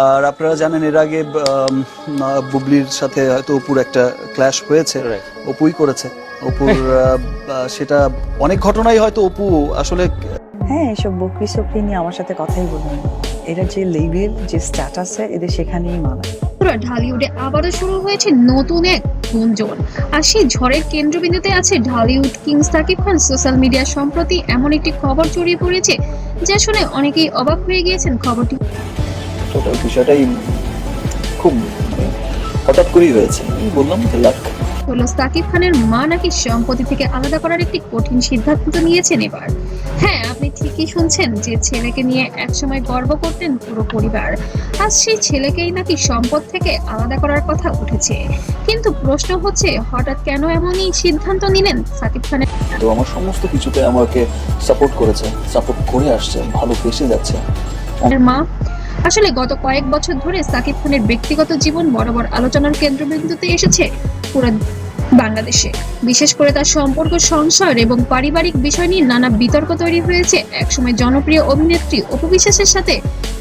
আর আপনারা জানেন এর আগে বুবলির সাথে হয়তো অপুর একটা ক্ল্যাশ হয়েছে, অপুই করেছে অপুর সেটা অনেক ঘটনাই হয়তো অপু আসলে হ্যাঁ, এসব বকরি সকরি নিয়ে আমার সাথে কথাই বলবেন না। এরা যে লেভেল, যে স্ট্যাটাসে, এদের সেখানেই মানায়। ঢালিউডে আবারও শুরু হয়েছে নতুন এক গুঞ্জন, আর সেই ঝড়ের কেন্দ্রবিন্দুতে আছে Dhallywood king Shakib Khan. Social media সম্প্রতি এমন একটি খবর ছড়িয়ে পড়েছে যা শুনে অনেকেই অবাক হয়ে গিয়েছেন। খবরটি টোটাল বিষয়টাই খুব হঠাৎ করেই হয়েছে, বললাম লাক হলো সাকিব খানের মা নাকি সম্পত্তি থেকে আলাদা করার একটি কঠিন সিদ্ধান্ত নিয়েছেন এবার। হ্যাঁ, আপনি ঠিকই শুনছেন, যে ছেলেকে নিয়ে একসময় গর্ব করতেন পুরো পরিবার, আজ সেই ছেলেকেই নাকি সম্পদ থেকে আলাদা করার কথা উঠেছে। কিন্তু প্রশ্ন হচ্ছে, হঠাৎ কেন এমনই সিদ্ধান্ত নিলেন সাকিব খানের? তো আমার সমস্ত কিছুতে আমাকে সাপোর্ট করেছে, সাপোর্ট করে আসছে, ভালোবেসে যাচ্ছে মা। আসলে গত কয়েক বছর ধরে সাকিব খানের ব্যক্তিগত জীবন বরাবর আলোচনার কেন্দ্রবিন্দুতে এসেছে পুরো বাংলাদেশে। বিশেষ করে তার সম্পর্ক, সংসার এবং পারিবারিক বিষয় নিয়ে নানা বিতর্ক তৈরি হয়েছে। একসময় জনপ্রিয় অভিনেত্রী অপু বিশ্বাসের সাথে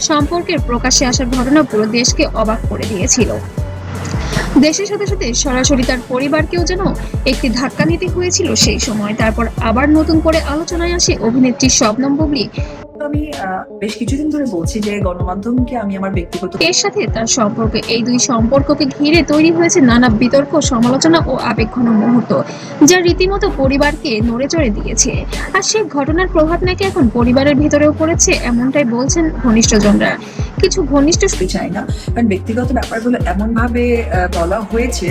সম্পর্কের প্রকাশ্যে আসার ঘটনা পুরো দেশকে অবাক করে দিয়েছিল। দেশের সাথে সাথে সরাসরি তার পরিবারকেও যেন একটি ধাক্কা নিতে হয়েছিল সেই সময়। তারপর আবার নতুন করে আলোচনায় আসে অভিনেত্রী শবনম বুবলি। আমি বেশ কিছুদিন ধরে বলছি যে গণমাধ্যমকে আমি আমার ব্যক্তিগত এর সাথে তার সম্পর্ক, এই দুই সম্পর্ককে ঘিরে তৈরি হয়েছে নানা বিতর্ক, সমালোচনা ও আবেগঘন মুহূর্ত, যা রীতিমতো পরিবারকে নড়েচড়ে দিয়েছে। আর সেই ঘটনার প্রভাব নাকি এখন পরিবারের ভেতরেও পড়েছে, এমনটাই বলছেন ঘনিষ্ঠজনরা। কিছু ঘনিষ্ঠ চাই না, কারণ ব্যক্তিগত ব্যাপারগুলো এমন ভাবে বলা হয়েছে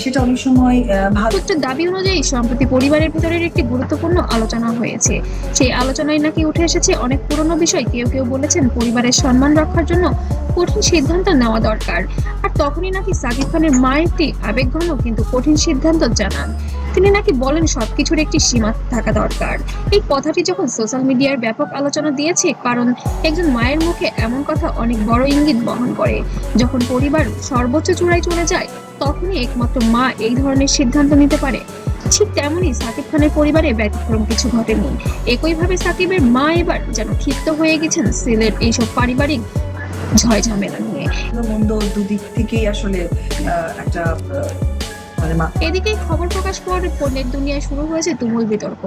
সেটা অনেক সময় ভালো। সূত্রের দাবি অনুযায়ী সম্প্রতি পরিবারের ভেতরের একটি গুরুত্বপূর্ণ আলোচনা হয়েছে। সেই আলোচনায় নাকি উঠে এসেছে অনেক পুরনো বিষয়। কেউ কেউ বলেছেন পরিবারের সম্মান রক্ষার জন্য কঠিন সিদ্ধান্ত নেওয়া দরকার। আর তখনই নাকি সাকিব খানের মা একটি আবেগঘন কিন্তু কঠিন সিদ্ধান্ত জানান। তিনি নাকি বলেন সবকিছুর একটি সীমা থাকা দরকার। এই কথাটি যখন সোশ্যাল মিডিয়ার ব্যাপক আলোচনা দিয়েছে, কারণ একজন মায়ের মুখে এমন কথা অনেক বড় ইঙ্গিত বহন করে। যখন পরিবার সর্বোচ্চ চূড়ায় চলে যায়, তখনই একমাত্র মা এই ধরনের সিদ্ধান্ত নিতে পারে। ঠিক তেমনই সাকিব খানের পরিবারে ব্যতিক্রম কিছু ঘটেনি। একইভাবে সাকিবের মা এবার যেন ক্ষিপ্ত হয়ে গেছেন সিলের এইসব পারিবারিক ঝয় ঝামেলা নিয়ে। মন্দ দুদিক থেকেই আসলে একটা এদিকে খবর প্রকাশ পর পণ্যের দুনিয়ায় শুরু হয়েছে তুমুল বিতর্ক।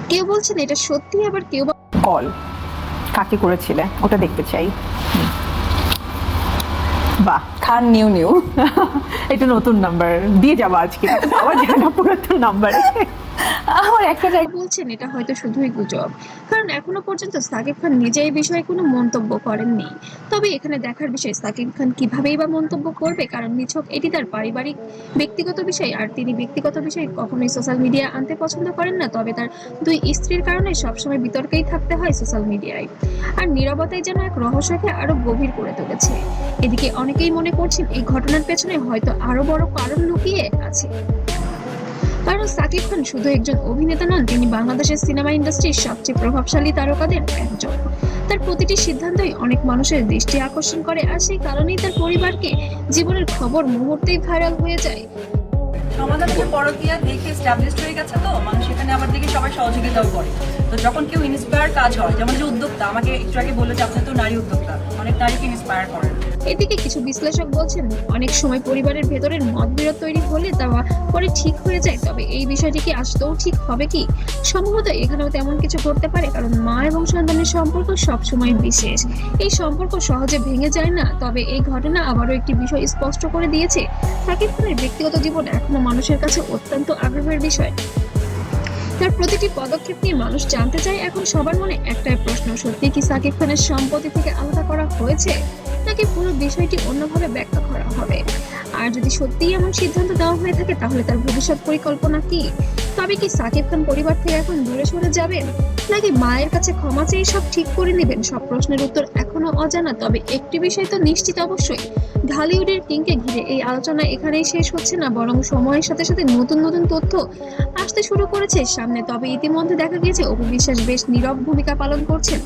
কেউ বলছেন এটা সত্যি, আবার কেউ কল কাকে করেছিলে ওটা দেখতে চাই। বাহ, খান নিউ নিউ এটা নতুন নাম্বার দিয়ে যাবো আজকে, আবার জানা পুরাতন নাম্বার। আমার একটা বলছেন এটা হয়তো শুধুই গুজব, কারণ এখনো পর্যন্ত সাকিব খান নিজে এই বিষয়ে কোনো মন্তব্য করেননি। তবে এখানে দেখার বিষয় সাকিব খান কিভাবেই বা মন্তব্য করবে, কারণ নিছক এটি তার পারিবারিক ব্যক্তিগত বিষয়, আর তিনি ব্যক্তিগত বিষয় কখনোই সোশ্যাল মিডিয়া আনতে পছন্দ করেন না। তবে তার দুই স্ত্রীর কারণে সবসময় বিতর্কেই থাকতে হয় সোশ্যাল মিডিয়ায়, আর নীরবতাই যেন এক রহস্যকে আরো গভীর করে তুলেছে। এদিকে অনেকেই মনে করছেন এই ঘটনার পেছনে হয়তো আরো বড় কারণ লুকিয়ে আছে। কারণ সাকিব খান শুধু একজন অভিনেতা নন, তিনি বাংলাদেশের সিনেমা ইন্ডাস্ট্রির সবচেয়ে প্রভাবশালী তারকাদের একজন। তার প্রতিটি সিদ্ধান্তই অনেক মানুষের দৃষ্টি আকর্ষণ করে, আর সেই কারণেই তার পরিবারকে জীবনের খবর মুহূর্তেই ভাইরাল হয়ে যায়। সমাধান হচ্ছে পরকীয়া দেখে এস্টাবলিশড হয়ে গেছে, তো মানুষ এখানে আবার দেখে সবাই সহযোগিতাও করে। তো যখন কেউ ইন্সপায়ার কাজ হয়, যেমন যে উদ্যোক্তা আমাকে একটু আগে বললো যে আপনি তো নারী উদ্যোক্তা, অনেক নারীকে ইন্সপায়ার করেন। এদিকে কিছু বিশ্লেষক বলছেন অনেক সময় পরিবারের ভেতরের মতবিরোধ তৈরি হলে তা পরে ঠিক হয়ে যায়। তবে এই বিষয়টি কি আসতেও ঠিক হবে কি? সম্ভবত এখানেও তেমন কিছু করতে পারে, কারণ মা এবং সন্তানের সম্পর্ক সবসময় বিশেষ। এই সম্পর্ক সহজে ভেঙে যায় না। তবে এই ঘটনা আবারও একটি বিষয় স্পষ্ট করে দিয়েছে, সাকিব খানের ব্যক্তিগত জীবন এখনো মানুষের কাছে অত্যন্ত আগ্রহের বিষয়। তার প্রতিটি পদক্ষেপ নিয়ে মানুষ জানতে চায়। এখন সবার মনে একটাই প্রশ্ন, সত্যি কি সাকিব খানের সম্পত্তি থেকে আলাদা করা হয়েছে, নাকি পুরো বিষয়টি অন্যভাবে ব্যাখ্যা করা হবে? আর যদি সত্যিই এমন সিদ্ধান্ত দেওয়া হয়ে থাকে, তাহলে তার ভবিষ্যৎ পরিকল্পনা কি? তবে কি সাকিব খান পরিবার থেকে এখন দূরে সরে যাবেন, নাকি মায়ের কাছে ক্ষমা চেয়ে সব ঠিক করে নেবেন? সব প্রশ্নের উত্তর এখনো অজানা। তবে একটি বিষয় তো নিশ্চিত অবশ্যই, ঢালিউডের কিংকে ঘিরে এই আলোচনা এখানেই শেষ হচ্ছে না, বরং সময়ের সাথে সাথে নতুন নতুন তথ্য আসতে শুরু করেছে সামনে। তবে ইতিমধ্যে দেখা গিয়েছে অপু বিশ্বাস বেশ নীরব ভূমিকা পালন করছেন,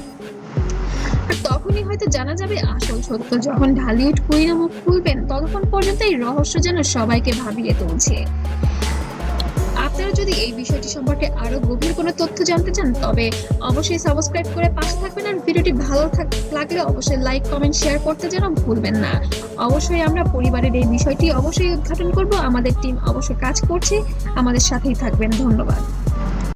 আর তখনই হয়তো জানা যাবে আসল সত্য। যখন ঢালিউড কুইন মুখ খুলবেন, ততক্ষণ পর্যন্ত এই রহস্য যেন সবাইকে ভাবিয়ে তুলছে। আপনারা যদি এই বিষয়টি সম্পর্কে আরো গভীর কোনো তথ্য জানতে চান তবে অবশ্যই সাবস্ক্রাইব করে পাশে থাকবেন, আর ভিডিওটি ভালো লাগলে অবশ্যই লাইক কমেন্ট শেয়ার করতে যেন ভুলবেন না। অবশ্যই আমরা পরিবারের এই বিষয়টি অবশ্যই উদ্ঘাটন করব, আমাদের টিম অবশ্যই কাজ করছে, আমাদের সাথেই থাকবেন। ধন্যবাদ।